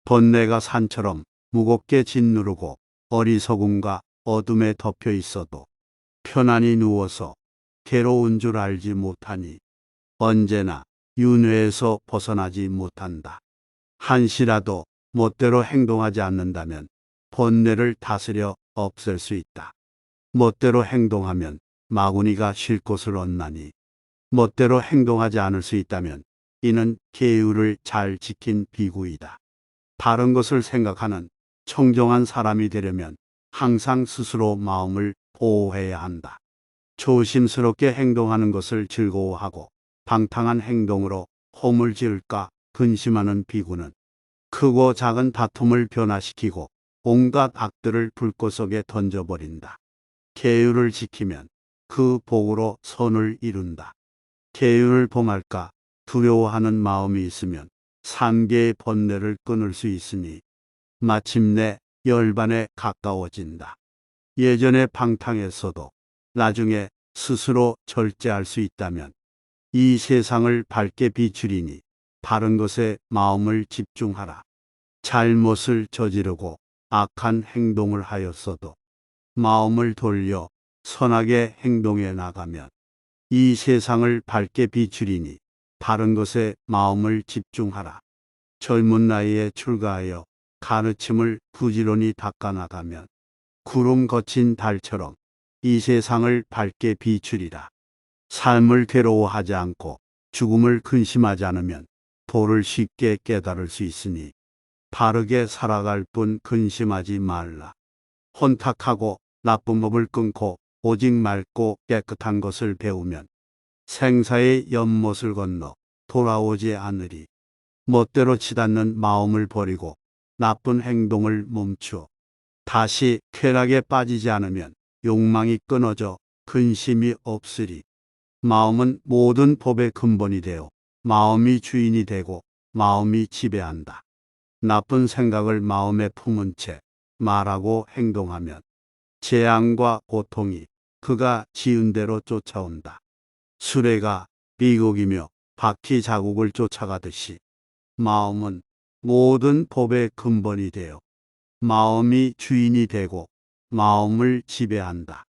번뇌가 산처럼 무겁게 짓누르고 어리석음과 어둠에 덮여 있어도 편안히 누워서 괴로운 줄 알지 못하니 언제나 윤회에서 벗어나지 못한다. 한시라도 멋대로 행동하지 않는다면 번뇌를 다스려 없앨 수 있다. 멋대로 행동하면 마구니가 쉴 곳을 얻나니 멋대로 행동하지 않을 수 있다면 이는 계율을 잘 지킨 비구이다. 바른 것을 생각하는 청정한 사람이 되려면 항상 스스로 마음을 보호해야 한다. 조심스럽게 행동하는 것을 즐거워하고 방탕한 행동으로 험을 지을까 근심하는 비구는 크고 작은 다툼을 변화시키고 온갖 악들을 불꽃 속에 던져버린다. 계율을 지키면 그 복으로 선을 이룬다. 계율을 범할까 두려워하는 마음이 있으면 삼계의 번뇌를 끊을 수 있으니 마침내 열반에 가까워진다. 예전에 방탕했어도 나중에 스스로 절제할 수 있다면 이 세상을 밝게 비추리니 바른 것에 마음을 집중하라. 잘못을 저지르고 악한 행동을 하였어도 마음을 돌려 선하게 행동해 나가면 이 세상을 밝게 비추리니 바른 것에 마음을 집중하라. 젊은 나이에 출가하여 가르침을 부지런히 닦아나가면 구름 거친 달처럼 이 세상을 밝게 비추리라. 삶을 괴로워하지 않고 죽음을 근심하지 않으면 도를 쉽게 깨달을 수 있으니 바르게 살아갈 뿐 근심하지 말라. 혼탁하고 나쁜 법을 끊고 오직 맑고 깨끗한 것을 배우면 생사의 연못을 건너 돌아오지 않으리. 멋대로 치닫는 마음을 버리고 나쁜 행동을 멈추어 다시 쾌락에 빠지지 않으면 욕망이 끊어져 근심이 없으리. 마음은 모든 법의 근본이 되어 마음이 주인이 되고 마음이 지배한다. 나쁜 생각을 마음에 품은 채 말하고 행동하면 재앙과 고통이 그가 지은 대로 쫓아온다. 수레가 미국이며 바퀴 자국을 쫓아가듯이 마음은 모든 법의 근본이 되어 마음이 주인이 되고 마음을 지배한다.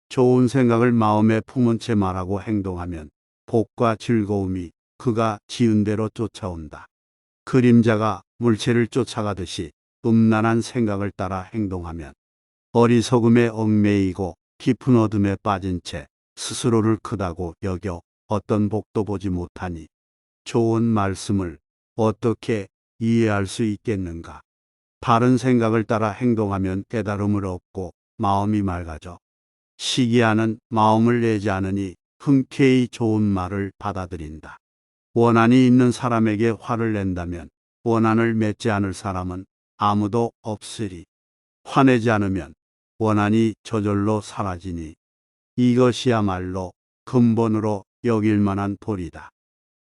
좋은 생각을 마음에 품은 채 말하고 행동하면 복과 즐거움이 그가 지은 대로 쫓아온다. 그림자가 물체를 쫓아가듯이 음란한 생각을 따라 행동하면 어리석음에 얽매이고 깊은 어둠에 빠진 채 스스로를 크다고 여겨 어떤 복도 보지 못하니 좋은 말씀을 어떻게 이해할 수 있겠는가. 바른 생각을 따라 행동하면 깨달음을 얻고 마음이 맑아져 시기하는 마음을 내지 않으니 흔쾌히 좋은 말을 받아들인다. 원한이 있는 사람에게 화를 낸다면 원한을 맺지 않을 사람은 아무도 없으리. 화내지 않으면 원한이 저절로 사라지니 이것이야말로 근본으로 여길 만한 도리다.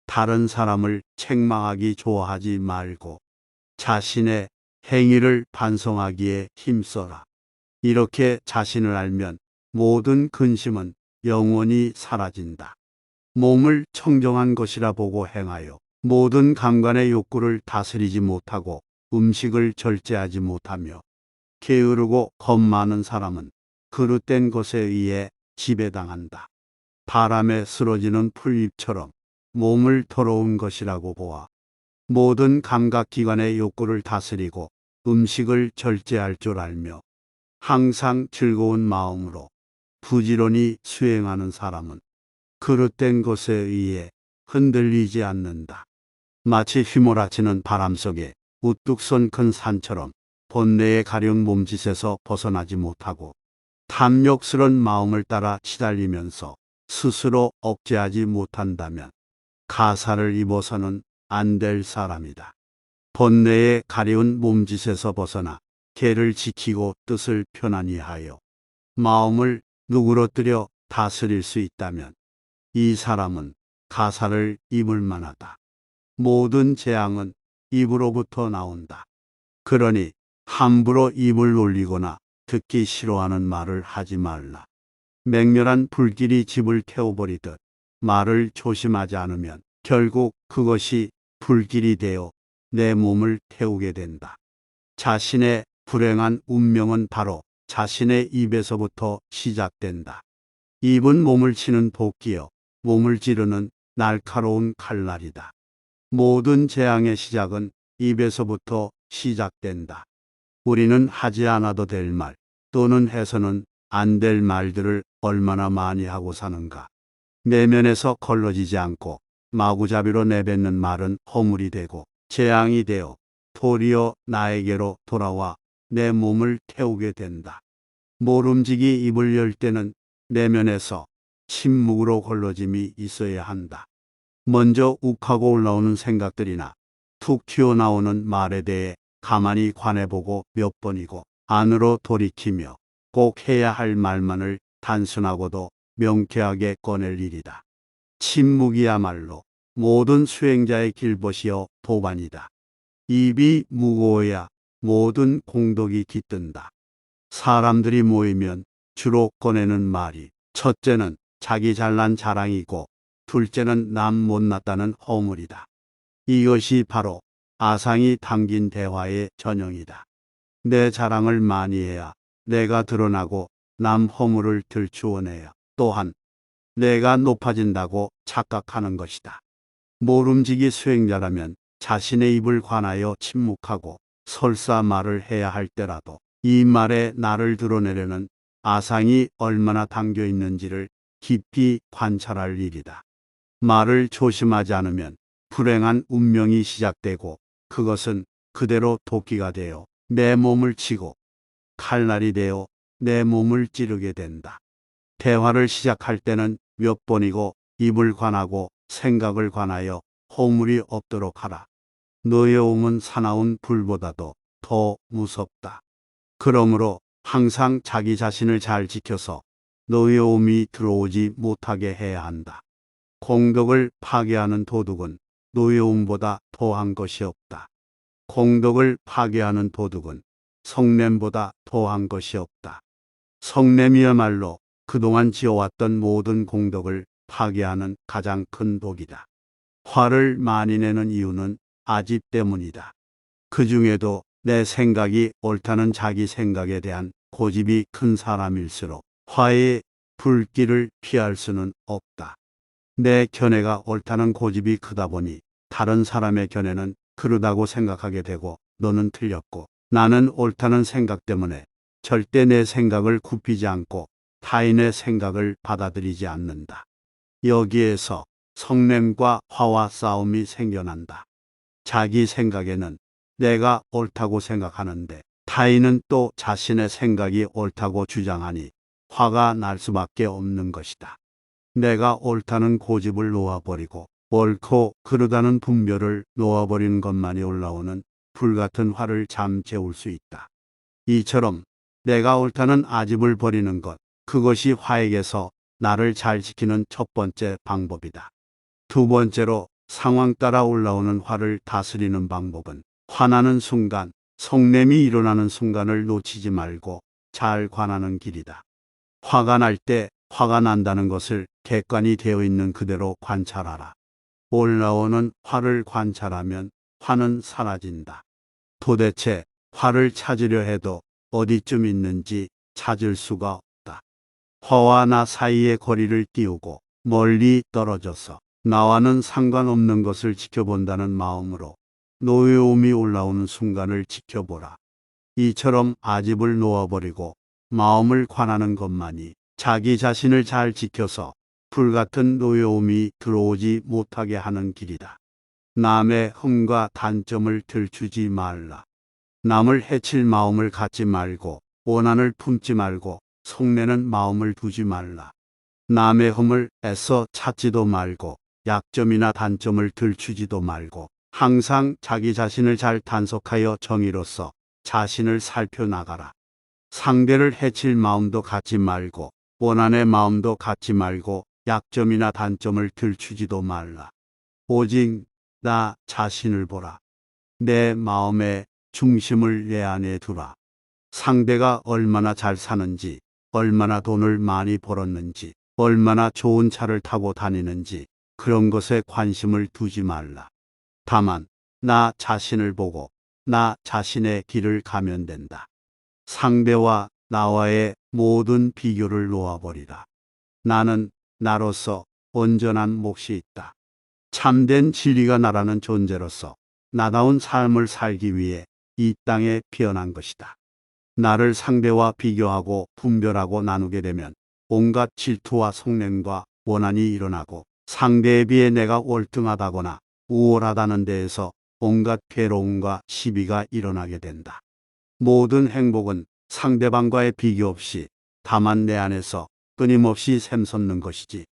다른 사람을 책망하기 좋아하지 말고 자신의 행위를 반성하기에 힘써라. 이렇게 자신을 알면 모든 근심은 영원히 사라진다. 몸을 청정한 것이라 보고 행하여 모든 감관의 욕구를 다스리지 못하고 음식을 절제하지 못하며 게으르고 겁 많은 사람은 그릇된 것에 의해 지배당한다. 바람에 쓰러지는 풀잎처럼 몸을 더러운 것이라고 보아 모든 감각기관의 욕구를 다스리고 음식을 절제할 줄 알며 항상 즐거운 마음으로 부지런히 수행하는 사람은 그릇된 것에 의해 흔들리지 않는다. 마치 휘몰아치는 바람 속에 우뚝 선 큰 산처럼 번뇌의 가련 몸짓에서 벗어나지 못하고 탐욕스런 마음을 따라 치달리면서 스스로 억제하지 못한다면 가사를 입어서는 안 될 사람이다. 번뇌의 가려운 몸짓에서 벗어나 계를 지키고 뜻을 편안히 하여 마음을 누그러뜨려 다스릴 수 있다면 이 사람은 가사를 입을 만하다. 모든 재앙은 입으로부터 나온다. 그러니 함부로 입을 놀리거나 듣기 싫어하는 말을 하지 말라. 맹렬한 불길이 집을 태워버리듯 말을 조심하지 않으면 결국 그것이 불길이 되어 내 몸을 태우게 된다. 자신의 불행한 운명은 바로 자신의 입에서부터 시작된다. 입은 몸을 치는 도끼여 몸을 찌르는 날카로운 칼날이다. 모든 재앙의 시작은 입에서부터 시작된다. 우리는 하지 않아도 될 말 또는 해서는 안 될 말들을 얼마나 많이 하고 사는가. 내면에서 걸러지지 않고 마구잡이로 내뱉는 말은 허물이 되고 재앙이 되어 도리어 나에게로 돌아와 내 몸을 태우게 된다. 모름지기 입을 열 때는 내면에서 침묵으로 걸러짐이 있어야 한다. 먼저 욱하고 올라오는 생각들이나 툭 튀어나오는 말에 대해 가만히 관해보고 몇 번이고 안으로 돌이키며 꼭 해야 할 말만을 단순하고도 명쾌하게 꺼낼 일이다. 침묵이야말로 모든 수행자의 길벗이여 도반이다. 입이 무거워야 모든 공덕이 깃든다. 사람들이 모이면 주로 꺼내는 말이 첫째는 자기 잘난 자랑이고 둘째는 남 못났다는 허물이다. 이것이 바로 아상이 담긴 대화의 전형이다. 내 자랑을 많이 해야 내가 드러나고 남 허물을 들추어내야 또한 내가 높아진다고 착각하는 것이다. 모름지기 수행자라면 자신의 입을 관하여 침묵하고 설사 말을 해야 할 때라도 이 말에 나를 드러내려는 아상이 얼마나 담겨 있는지를 깊이 관찰할 일이다. 말을 조심하지 않으면 불행한 운명이 시작되고 그것은 그대로 도끼가 되어 내 몸을 치고 칼날이 되어 내 몸을 찌르게 된다. 대화를 시작할 때는 몇 번이고 입을 관하고 생각을 관하여 허물이 없도록 하라. 노여움은 사나운 불보다도 더 무섭다. 그러므로 항상 자기 자신을 잘 지켜서 노여움이 들어오지 못하게 해야 한다. 공덕을 파괴하는 도둑은 노여움보다 더한 것이 없다. 공덕을 파괴하는 도둑은 성냄보다 더한 것이 없다. 성냄이야말로 그동안 지어왔던 모든 공덕을 파괴하는 가장 큰 독이다. 화를 많이 내는 이유는 아집 때문이다. 그 중에도 내 생각이 옳다는 자기 생각에 대한 고집이 큰 사람일수록 화의 불길을 피할 수는 없다. 내 견해가 옳다는 고집이 크다 보니 다른 사람의 견해는 그르다고 생각하게 되고 너는 틀렸고 나는 옳다는 생각 때문에 절대 내 생각을 굽히지 않고 타인의 생각을 받아들이지 않는다. 여기에서 성냄과 화와 싸움이 생겨난다. 자기 생각에는 내가 옳다고 생각하는데 타인은 또 자신의 생각이 옳다고 주장하니 화가 날 수밖에 없는 것이다. 내가 옳다는 고집을 놓아버리고 옳고 그르다는 분별을 놓아버리는 것만이 올라오는 불같은 화를 잠 재울 수 있다. 이처럼 내가 옳다는 아집을 버리는 것, 그것이 화에게서 나를 잘 지키는 첫 번째 방법이다. 두 번째로 상황 따라 올라오는 화를 다스리는 방법은 화나는 순간, 성냄이 일어나는 순간을 놓치지 말고 잘 관하는 길이다. 화가 날 때 화가 난다는 것을 객관이 되어 있는 그대로 관찰하라. 올라오는 화를 관찰하면 화는 사라진다. 도대체 화를 찾으려 해도 어디쯤 있는지 찾을 수가 없다. 화와 나 사이의 거리를 띄우고 멀리 떨어져서 나와는 상관없는 것을 지켜본다는 마음으로 노여움이 올라오는 순간을 지켜보라. 이처럼 아집을 놓아버리고 마음을 관하는 것만이 자기 자신을 잘 지켜서 불같은 노여움이 들어오지 못하게 하는 길이다. 남의 흠과 단점을 들추지 말라. 남을 해칠 마음을 갖지 말고 원한을 품지 말고 속내는 마음을 두지 말라. 남의 흠을 애써 찾지도 말고 약점이나 단점을 들추지도 말고 항상 자기 자신을 잘 단속하여 정의로서 자신을 살펴나가라. 상대를 해칠 마음도 갖지 말고 원한의 마음도 갖지 말고 약점이나 단점을 들추지도 말라. 오직 나 자신을 보라. 내 마음의 중심을 내 안에 두라. 상대가 얼마나 잘 사는지, 얼마나 돈을 많이 벌었는지, 얼마나 좋은 차를 타고 다니는지 그런 것에 관심을 두지 말라. 다만 나 자신을 보고 나 자신의 길을 가면 된다. 상대와 나와의 모든 비교를 놓아버리라. 나는 나로서 온전한 몫이 있다. 참된 진리가 나라는 존재로서 나다운 삶을 살기 위해 이 땅에 피어난 것이다. 나를 상대와 비교하고 분별하고 나누게 되면 온갖 질투와 속냄과 원한이 일어나고, 상대에 비해 내가 월등하다거나 우월하다는 데에서 온갖 괴로움과 시비가 일어나게 된다. 모든 행복은 상대방과의 비교 없이 다만 내 안에서 끊임없이 샘솟는 것이지,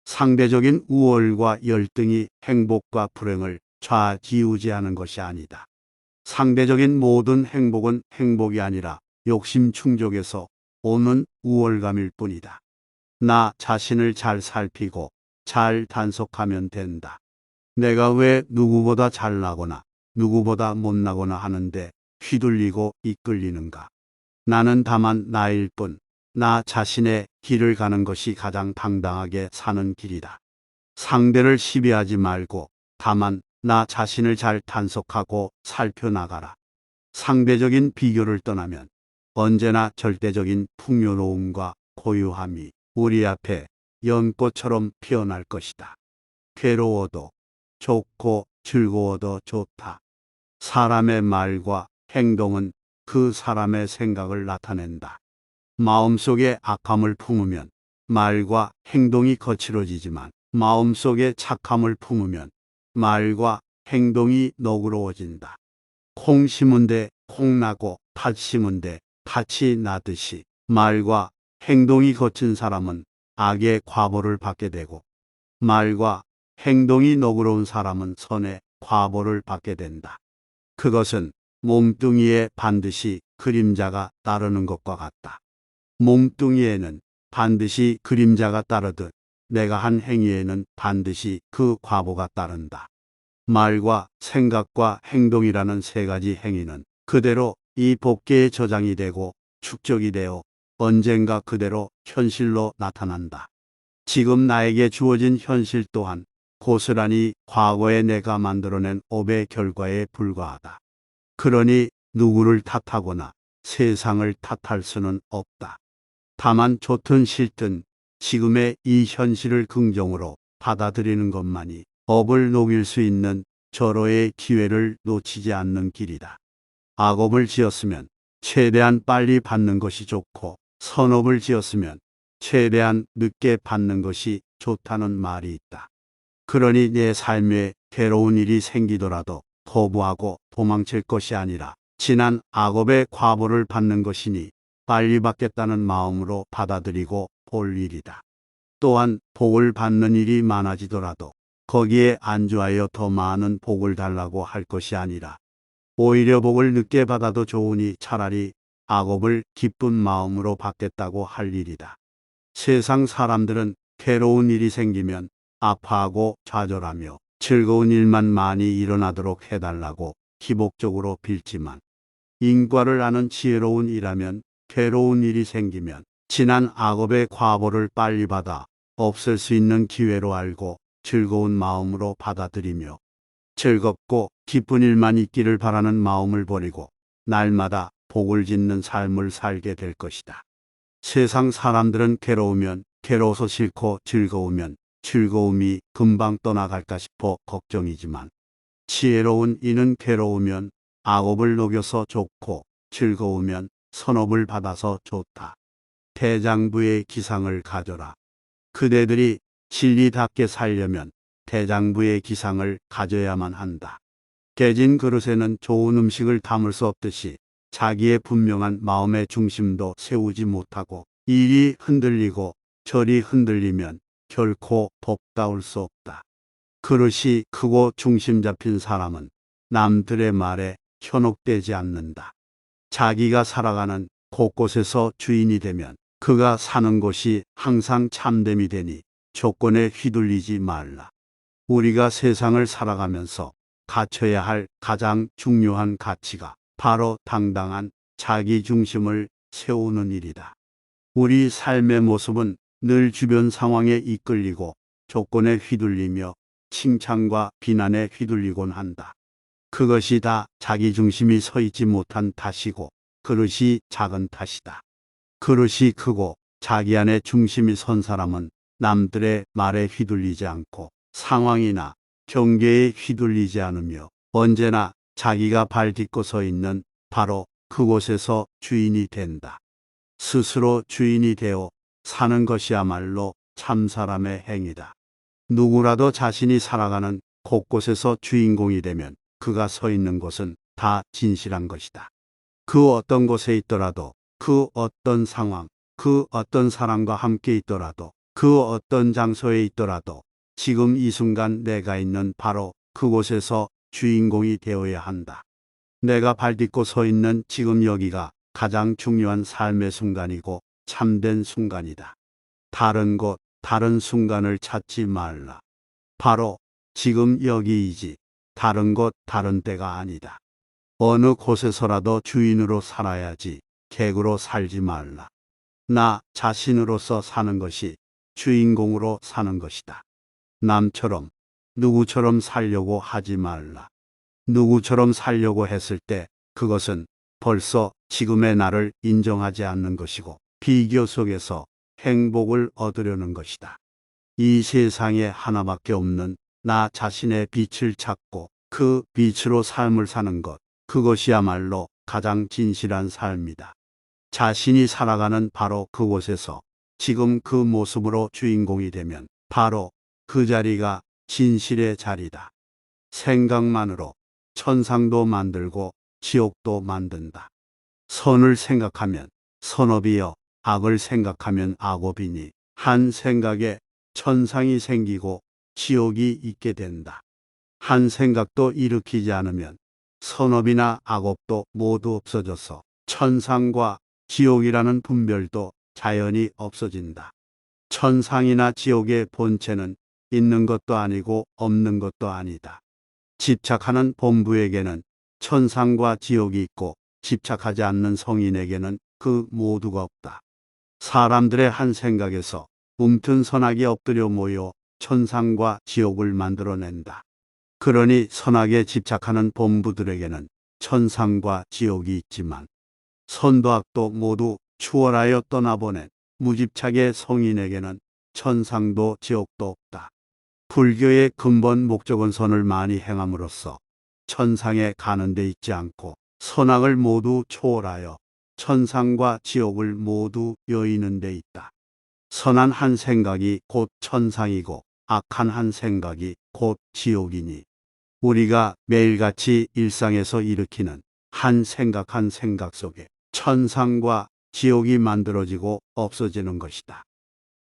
상대적인 우월과 열등이 행복과 불행을 좌지우지하는 것이 아니다. 상대적인 모든 행복은 행복이 아니라 욕심 충족에서 오는 우월감일 뿐이다. 나 자신을 잘 살피고 잘 단속하면 된다. 내가 왜 누구보다 잘나거나 누구보다 못나거나 하는데 휘둘리고 이끌리는가? 나는 다만 나일 뿐, 나 자신의 길을 가는 것이 가장 당당하게 사는 길이다. 상대를 시비하지 말고 다만 나 자신을 잘 단속하고 살펴나가라. 상대적인 비교를 떠나면 언제나 절대적인 풍요로움과 고유함이 우리 앞에 연꽃처럼 피어날 것이다. 괴로워도 좋고 즐거워도 좋다. 사람의 말과 행동은 그 사람의 생각을 나타낸다. 마음속에 악함을 품으면 말과 행동이 거칠어지지만, 마음속에 착함을 품으면 말과 행동이 너그러워진다. 콩 심은 데 콩 나고 팥 심은 데 팥이 나듯이, 말과 행동이 거친 사람은 악의 과보를 받게 되고, 말과 행동이 너그러운 사람은 선의 과보를 받게 된다. 그것은 몸뚱이에 반드시 그림자가 따르는 것과 같다. 몸뚱이에는 반드시 그림자가 따르듯 내가 한 행위에는 반드시 그 과보가 따른다. 말과 생각과 행동이라는 세 가지 행위는 그대로 이 법계에 저장이 되고 축적이 되어 언젠가 그대로 현실로 나타난다. 지금 나에게 주어진 현실 또한 고스란히 과거에 내가 만들어낸 업의 결과에 불과하다. 그러니 누구를 탓하거나 세상을 탓할 수는 없다. 다만 좋든 싫든 지금의 이 현실을 긍정으로 받아들이는 것만이 업을 녹일 수 있는 절호의 기회를 놓치지 않는 길이다. 악업을 지었으면 최대한 빨리 받는 것이 좋고, 선업을 지었으면 최대한 늦게 받는 것이 좋다는 말이 있다. 그러니 내 삶에 괴로운 일이 생기더라도 거부하고 도망칠 것이 아니라 지난 악업의 과보를 받는 것이니 빨리 받겠다는 마음으로 받아들이고 볼 일이다. 또한 복을 받는 일이 많아지더라도 거기에 안주하여 더 많은 복을 달라고 할 것이 아니라, 오히려 복을 늦게 받아도 좋으니 차라리 악업을 기쁜 마음으로 받겠다고 할 일이다. 세상 사람들은 괴로운 일이 생기면 아파하고 좌절하며 즐거운 일만 많이 일어나도록 해달라고 기복적으로 빌지만, 인과를 아는 지혜로운 이라면 괴로운 일이 생기면 지난 악업의 과보를 빨리 받아 없앨 수 있는 기회로 알고 즐거운 마음으로 받아들이며 즐겁고 기쁜 일만 있기를 바라는 마음을 버리고 날마다 복을 짓는 삶을 살게 될 것이다. 세상 사람들은 괴로우면 괴로워서 싫고 즐거우면 즐거움이 금방 떠나갈까 싶어 걱정이지만, 지혜로운 이는 괴로우면 악업을 녹여서 좋고 즐거우면 선업을 받아서 좋다. 대장부의 기상을 가져라. 그대들이 진리답게 살려면 대장부의 기상을 가져야만 한다. 깨진 그릇에는 좋은 음식을 담을 수 없듯이 자기의 분명한 마음의 중심도 세우지 못하고 이리 흔들리고 저리 흔들리면 결코 복다울 수 없다. 그릇이 크고 중심 잡힌 사람은 남들의 말에 현혹되지 않는다. 자기가 살아가는 곳곳에서 주인이 되면 그가 사는 곳이 항상 참됨이 되니 조건에 휘둘리지 말라. 우리가 세상을 살아가면서 갖춰야 할 가장 중요한 가치가 바로 당당한 자기 중심을 세우는 일이다. 우리 삶의 모습은 늘 주변 상황에 이끌리고 조건에 휘둘리며 칭찬과 비난에 휘둘리곤 한다. 그것이 다 자기 중심이 서 있지 못한 탓이고 그릇이 작은 탓이다. 그릇이 크고 자기 안에 중심이 선 사람은 남들의 말에 휘둘리지 않고 상황이나 경계에 휘둘리지 않으며 언제나 자기가 발 딛고 서 있는 바로 그곳에서 주인이 된다. 스스로 주인이 되어 사는 것이야말로 참 사람의 행위다. 누구라도 자신이 살아가는 곳곳에서 주인공이 되면 그가 서 있는 곳은 다 진실한 것이다. 그 어떤 곳에 있더라도, 그 어떤 상황, 그 어떤 사람과 함께 있더라도, 그 어떤 장소에 있더라도 지금 이 순간 내가 있는 바로 그곳에서 주인공이 되어야 한다. 내가 발 딛고 서 있는 지금 여기가 가장 중요한 삶의 순간이고 참된 순간이다. 다른 곳, 다른 순간을 찾지 말라. 바로 지금 여기이지 다른 곳, 다른 때가 아니다. 어느 곳에서라도 주인으로 살아야지 객으로 살지 말라. 나 자신으로서 사는 것이 주인공으로 사는 것이다. 남처럼 누구처럼 살려고 하지 말라. 누구처럼 살려고 했을 때 그것은 벌써 지금의 나를 인정하지 않는 것이고 비교 속에서 행복을 얻으려는 것이다. 이 세상에 하나밖에 없는 나 자신의 빛을 찾고 그 빛으로 삶을 사는 것, 그것이야말로 가장 진실한 삶이다. 자신이 살아가는 바로 그곳에서 지금 그 모습으로 주인공이 되면 바로 그 자리가 진실의 자리다. 생각만으로 천상도 만들고 지옥도 만든다. 선을 생각하면 선업이여, 악을 생각하면 악업이니 한 생각에 천상이 생기고 지옥이 있게 된다. 한 생각도 일으키지 않으면 선업이나 악업도 모두 없어져서 천상과 지옥이라는 분별도 자연히 없어진다. 천상이나 지옥의 본체는 있는 것도 아니고 없는 것도 아니다. 집착하는 범부에게는 천상과 지옥이 있고 집착하지 않는 성인에게는 그 모두가 없다. 사람들의 한 생각에서 움튼 선악이 엎드려 모여 천상과 지옥을 만들어낸다. 그러니 선악에 집착하는 범부들에게는 천상과 지옥이 있지만 선도 악도 모두 추월하여 떠나보낸 무집착의 성인에게는 천상도 지옥도 없다. 불교의 근본 목적은 선을 많이 행함으로써 천상에 가는 데 있지 않고 선악을 모두 초월하여 천상과 지옥을 모두 여의는 데 있다. 선한 한 생각이 곧 천상이고 악한 한 생각이 곧 지옥이니 우리가 매일같이 일상에서 일으키는 한 생각 속에 천상과 지옥이 만들어지고 없어지는 것이다.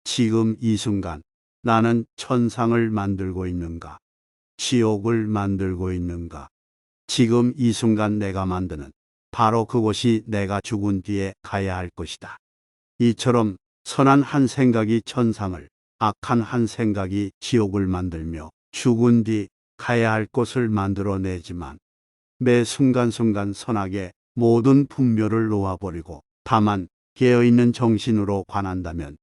지금 이 순간 나는 천상을 만들고 있는가? 지옥을 만들고 있는가? 지금 이 순간 내가 만드는 바로 그곳이 내가 죽은 뒤에 가야 할 것이다. 이처럼 선한 한 생각이 천상을, 악한 한 생각이 지옥을 만들며 죽은 뒤 가야 할 곳을 만들어내지만 매 순간순간 선악의 모든 풍묘를 놓아버리고 다만 깨어있는 정신으로 관한다면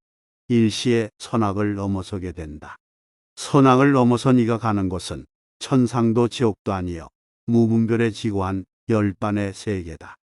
일시에 선악을 넘어서게 된다. 선악을 넘어서 네가 가는 곳은 천상도 지옥도 아니여 무분별에 지고한 열반의 세계다.